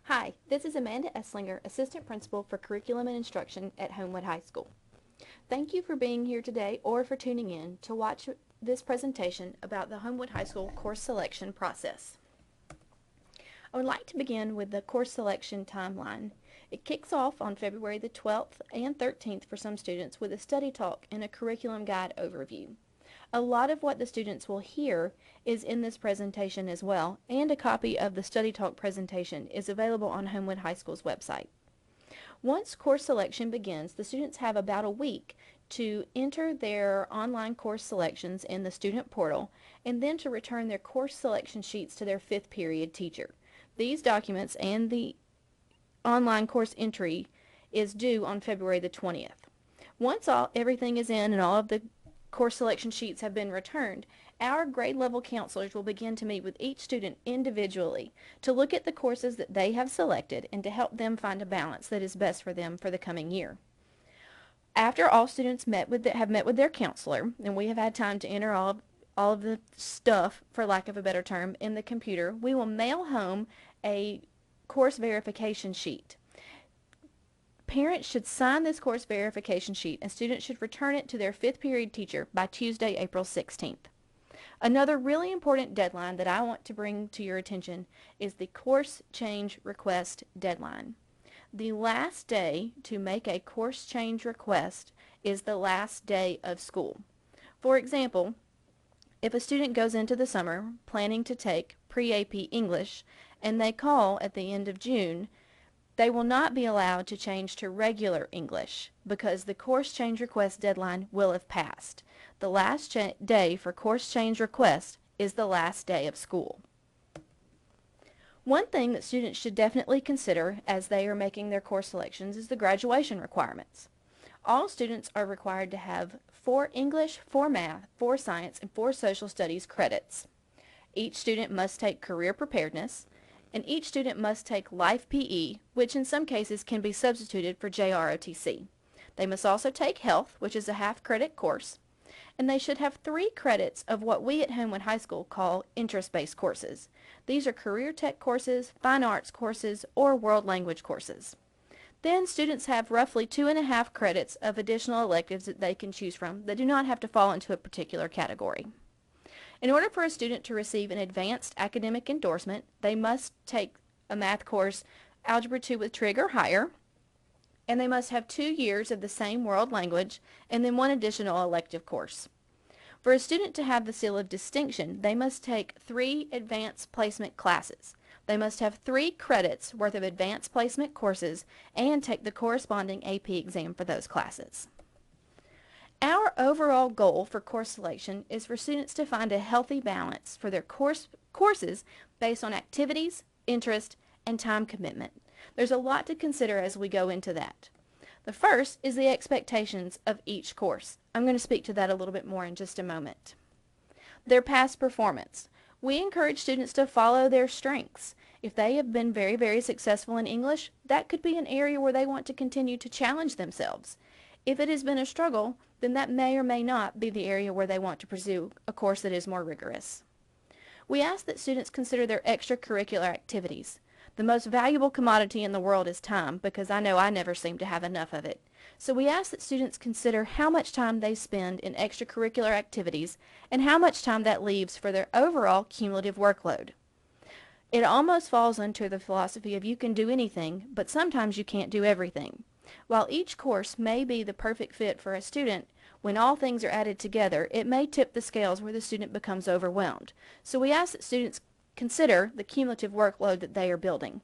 Hi, this is Amanda Esslinger, Assistant Principal for Curriculum and Instruction at Homewood High School. Thank you for being here today or for tuning in to watch this presentation about the Homewood High School course selection process. I would like to begin with the course selection timeline. It kicks off on February the 12th and 13th for some students with a study talk and a curriculum guide overview. A lot of what the students will hear is in this presentation as well, and a copy of the study talk presentation is available on Homewood High School's website. Once course selection begins, the students have about a week to enter their online course selections in the student portal and then to return their course selection sheets to their fifth period teacher. These documents and the online course entry is due on February the 20th. Once everything is in and all of the course selection sheets have been returned, our grade level counselors will begin to meet with each student individually to look at the courses that they have selected and to help them find a balance that is best for them for the coming year. After all students have met with their counselor, and we have had time to enter all of the stuff, for lack of a better term, in the computer, we will mail home a course verification sheet. Parents should sign this course verification sheet and students should return it to their fifth period teacher by Tuesday, April 16th. Another really important deadline that I want to bring to your attention is the course change request deadline. The last day to make a course change request is the last day of school. For example, if a student goes into the summer planning to take pre-AP English and they call at the end of June, they will not be allowed to change to regular English because the course change request deadline will have passed. The last day for course change request is the last day of school. One thing that students should definitely consider as they are making their course selections is the graduation requirements. All students are required to have 4 English, 4 math, 4 science, and 4 social studies credits. Each student must take career preparedness, and each student must take Life PE, which in some cases can be substituted for JROTC. They must also take Health, which is a half-credit course, and they should have 3 credits of what we at Homewood High School call interest-based courses. These are career tech courses, fine arts courses, or world language courses. Then students have roughly 2.5 credits of additional electives that they can choose from that do not have to fall into a particular category. In order for a student to receive an advanced academic endorsement, they must take a math course, Algebra 2 with Trig or higher, and they must have 2 years of the same world language and then 1 additional elective course. For a student to have the seal of distinction, they must take 3 advanced placement classes. They must have 3 credits worth of advanced placement courses and take the corresponding AP exam for those classes. Our overall goal for course selection is for students to find a healthy balance for their courses based on activities, interest, and time commitment. There's a lot to consider as we go into that. The first is the expectations of each course. I'm going to speak to that a little bit more in just a moment. Their past performance. We encourage students to follow their strengths. If they have been very, very successful in English, that could be an area where they want to continue to challenge themselves. If it has been a struggle, then that may or may not be the area where they want to pursue a course that is more rigorous. We ask that students consider their extracurricular activities. The most valuable commodity in the world is time, because I know I never seem to have enough of it. So we ask that students consider how much time they spend in extracurricular activities and how much time that leaves for their overall cumulative workload. It almost falls into the philosophy of you can do anything, but sometimes you can't do everything. While each course may be the perfect fit for a student, when all things are added together, it may tip the scales where the student becomes overwhelmed. So we ask that students consider the cumulative workload that they are building.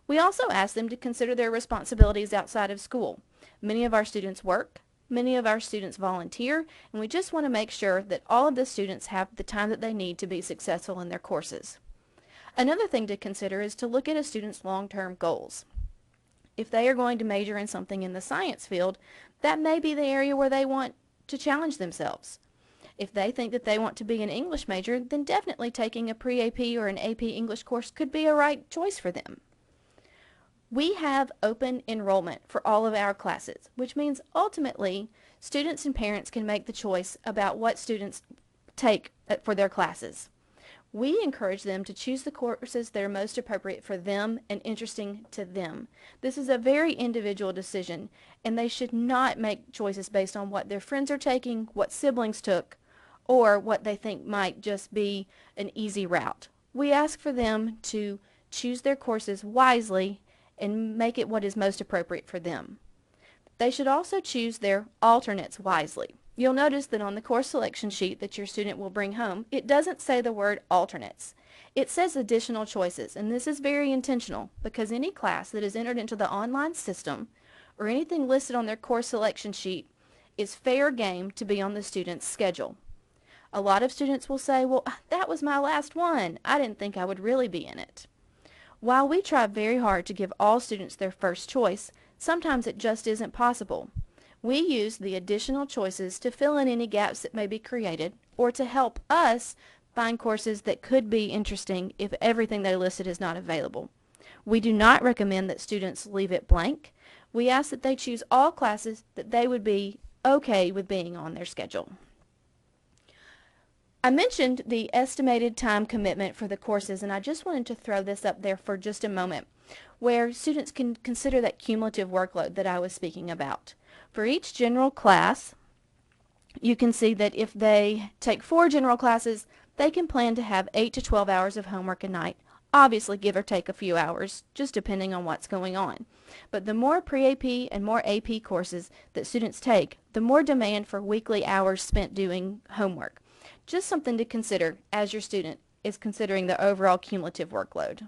We also ask them to consider their responsibilities outside of school. Many of our students work, many of our students volunteer, and we just want to make sure that all of the students have the time that they need to be successful in their courses. Another thing to consider is to look at a student's long-term goals. If they are going to major in something in the science field, that may be the area where they want to challenge themselves. If they think that they want to be an English major, then definitely taking a pre-AP or an AP English course could be a right choice for them. We have open enrollment for all of our classes, which means ultimately students and parents can make the choice about what students take for their classes. We encourage them to choose the courses that are most appropriate for them and interesting to them. This is a very individual decision, and they should not make choices based on what their friends are taking, what siblings took, or what they think might just be an easy route. We ask for them to choose their courses wisely and make it what is most appropriate for them. They should also choose their alternates wisely. You'll notice that on the course selection sheet that your student will bring home, it doesn't say the word alternates. It says additional choices, and this is very intentional because any class that is entered into the online system or anything listed on their course selection sheet is fair game to be on the student's schedule. A lot of students will say, well, that was my last one. I didn't think I would really be in it. While we try very hard to give all students their first choice, sometimes it just isn't possible. We use the additional choices to fill in any gaps that may be created or to help us find courses that could be interesting if everything they listed is not available. We do not recommend that students leave it blank. We ask that they choose all classes that they would be okay with being on their schedule. I mentioned the estimated time commitment for the courses, and I just wanted to throw this up there for just a moment, where students can consider that cumulative workload that I was speaking about. For each general class, you can see that if they take 4 general classes, they can plan to have 8 to 12 hours of homework a night, obviously give or take a few hours, just depending on what's going on. But the more pre-AP and more AP courses that students take, the more demand for weekly hours spent doing homework. Just something to consider as your student is considering the overall cumulative workload.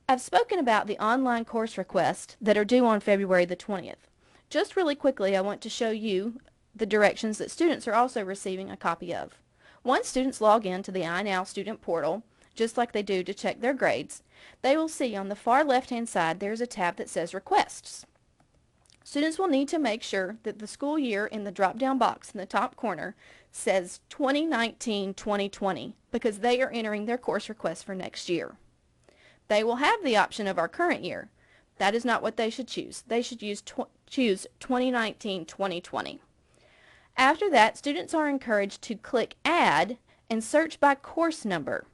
I've spoken about the online course requests that are due on February the 20th. Just really quickly, I want to show you the directions that students are also receiving a copy of. Once students log in to the iNow student portal, just like they do to check their grades, they will see on the far left-hand side there's a tab that says Requests. Students will need to make sure that the school year in the drop-down box in the top corner says 2019-2020 because they are entering their course request for next year. They will have the option of our current year. That is not what they should choose. They should choose 2019-2020. After that, students are encouraged to click Add and search by course number.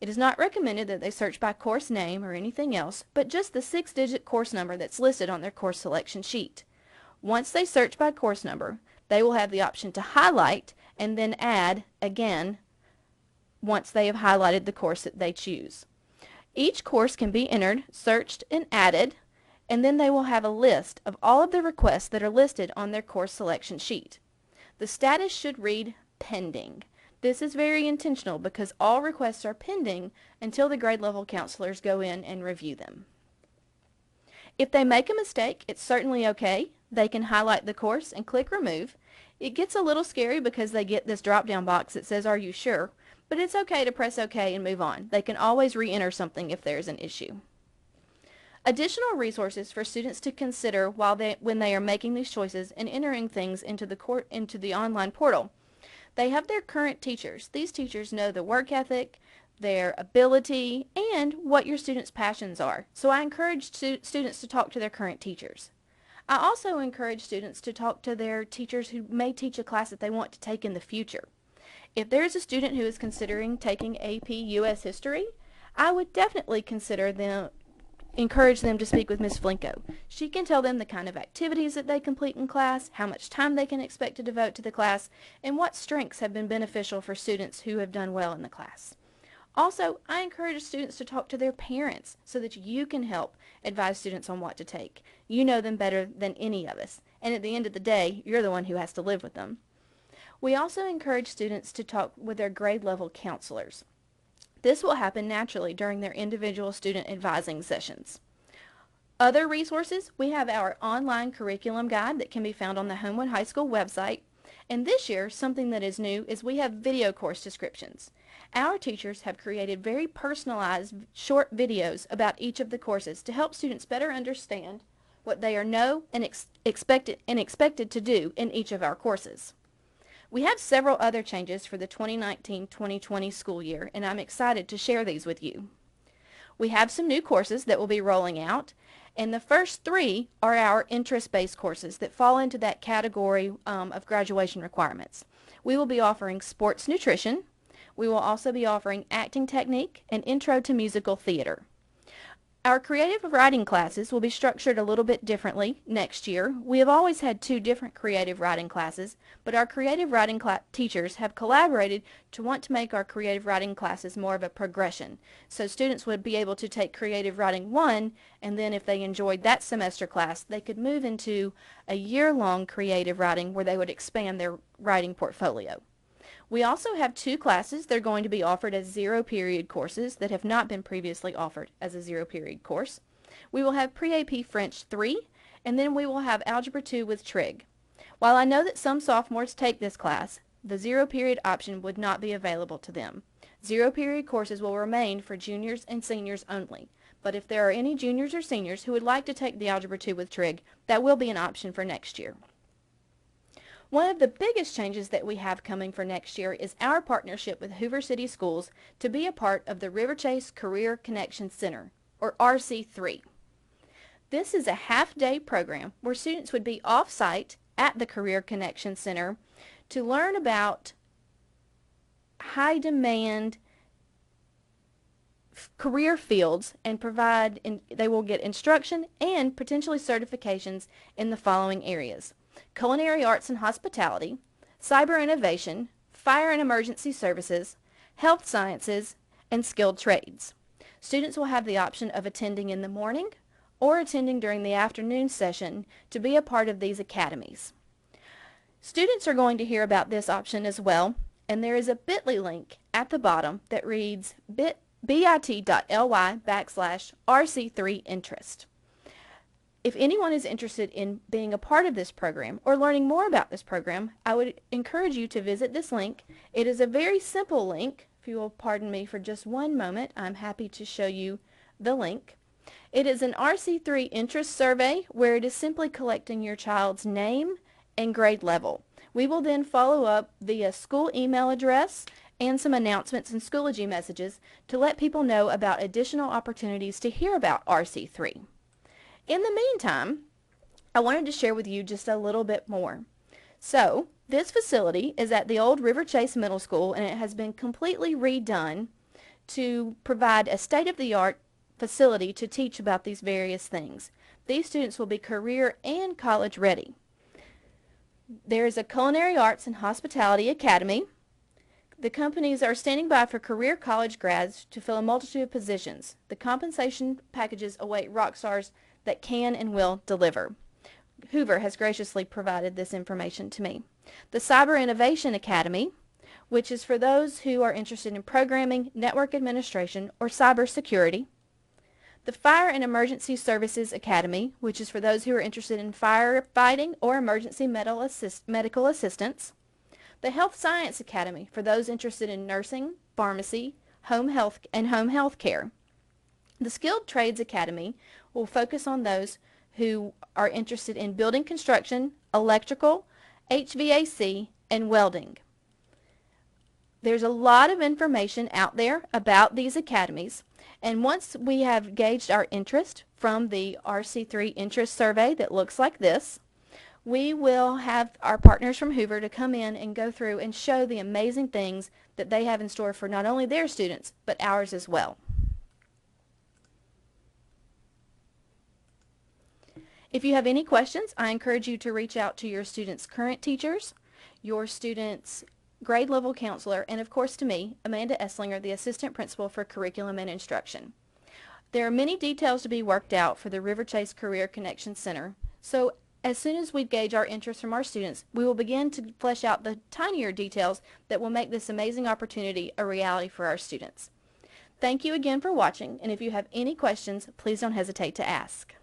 It is not recommended that they search by course name or anything else, but just the 6-digit course number that's listed on their course selection sheet. Once they search by course number, they will have the option to highlight and then add again once they have highlighted the course that they choose. Each course can be entered, searched, and added, and then they will have a list of all of the requests that are listed on their course selection sheet. The status should read pending. This is very intentional because all requests are pending until the grade level counselors go in and review them. If they make a mistake, it's certainly okay. They can highlight the course and click Remove. It gets a little scary because they get this drop-down box that says, "Are you sure?" But it's okay to press OK and move on. They can always re-enter something if there's an issue. Additional resources for students to consider when they are making these choices and entering things into the online portal. They have their current teachers. These teachers know the work ethic, their ability, and what your students' passions are. So I encourage students to talk to their current teachers. I also encourage students to talk to their teachers who may teach a class that they want to take in the future. If there is a student who is considering taking AP U.S. History, I would definitely encourage them to speak with Ms. Flinko. She can tell them the kind of activities that they complete in class, how much time they can expect to devote to the class, and what strengths have been beneficial for students who have done well in the class. Also, I encourage students to talk to their parents so that you can help advise students on what to take. You know them better than any of us, and at the end of the day, you're the one who has to live with them. We also encourage students to talk with their grade level counselors. This will happen naturally during their individual student advising sessions. Other resources, we have our online curriculum guide that can be found on the Homewood High School website. And this year, something that is new is we have video course descriptions. Our teachers have created very personalized short videos about each of the courses to help students better understand what they know and expected to do in each of our courses. We have several other changes for the 2019-2020 school year, and I'm excited to share these with you. We have some new courses that will be rolling out, and the first 3 are our interest-based courses that fall into that category of graduation requirements. We will be offering sports nutrition, We will also be offering acting technique and intro to musical theater. Our creative writing classes will be structured a little bit differently next year. We have always had 2 different creative writing classes, but our creative writing teachers have collaborated to want to make our creative writing classes more of a progression. So students would be able to take creative writing 1, and then if they enjoyed that semester class, they could move into a year-long creative writing where they would expand their writing portfolio. We also have 2 classes that are going to be offered as 0-period courses that have not been previously offered as a 0-period course. We will have Pre-AP French 3, and then we will have Algebra 2 with trig. While I know that some sophomores take this class, the 0-period option would not be available to them. 0-period courses will remain for juniors and seniors only, but if there are any juniors or seniors who would like to take the Algebra 2 with trig, that will be an option for next year. One of the biggest changes that we have coming for next year is our partnership with Hoover City Schools to be a part of the River Chase Career Connection Center, or RC3. This is a half-day program where students would be off-site at the Career Connection Center to learn about high-demand career fields and they will get instruction and potentially certifications in the following areas: culinary arts and hospitality, cyber innovation, fire and emergency services, health sciences, and skilled trades. Students will have the option of attending in the morning or attending during the afternoon session to be a part of these academies. Students are going to hear about this option as well, and there is a bit.ly link at the bottom that reads bit.ly/RC3interest. If anyone is interested in being a part of this program or learning more about this program, I would encourage you to visit this link. It is a very simple link. If you will pardon me for just one moment, I'm happy to show you the link. It is an RC3 interest survey where it is simply collecting your child's name and grade level. We will then follow up via school email address and some announcements and Schoology messages to let people know about additional opportunities to hear about RC3. In the meantime, I wanted to share with you just a little bit more. So, this facility is at the old River Chase Middle School, and it has been completely redone to provide a state-of-the-art facility to teach about these various things. These students will be career and college ready. There is a Culinary Arts and Hospitality Academy. The companies are standing by for career college grads to fill a multitude of positions. The compensation packages await rock stars that can and will deliver. Hoover has graciously provided this information to me. The Cyber Innovation Academy, which is for those who are interested in programming, network administration, or cybersecurity. The Fire and Emergency Services Academy, which is for those who are interested in firefighting or emergency medical assistance. The Health Science Academy, for those interested in nursing, pharmacy, home health care. The Skilled Trades Academy will focus on those who are interested in building construction, electrical, HVAC, and welding. There's a lot of information out there about these academies, and once we have gauged our interest from the RC3 interest survey that looks like this, we will have our partners from Hoover to come in and go through and show the amazing things that they have in store for not only their students, but ours as well. If you have any questions, I encourage you to reach out to your students' current teachers, your students' grade level counselor, and of course to me, Amanda Esslinger, the Assistant Principal for Curriculum and Instruction. There are many details to be worked out for the River Chase Career Connection Center, so as soon as we gauge our interest from our students, we will begin to flesh out the tinier details that will make this amazing opportunity a reality for our students. Thank you again for watching, and if you have any questions, please don't hesitate to ask.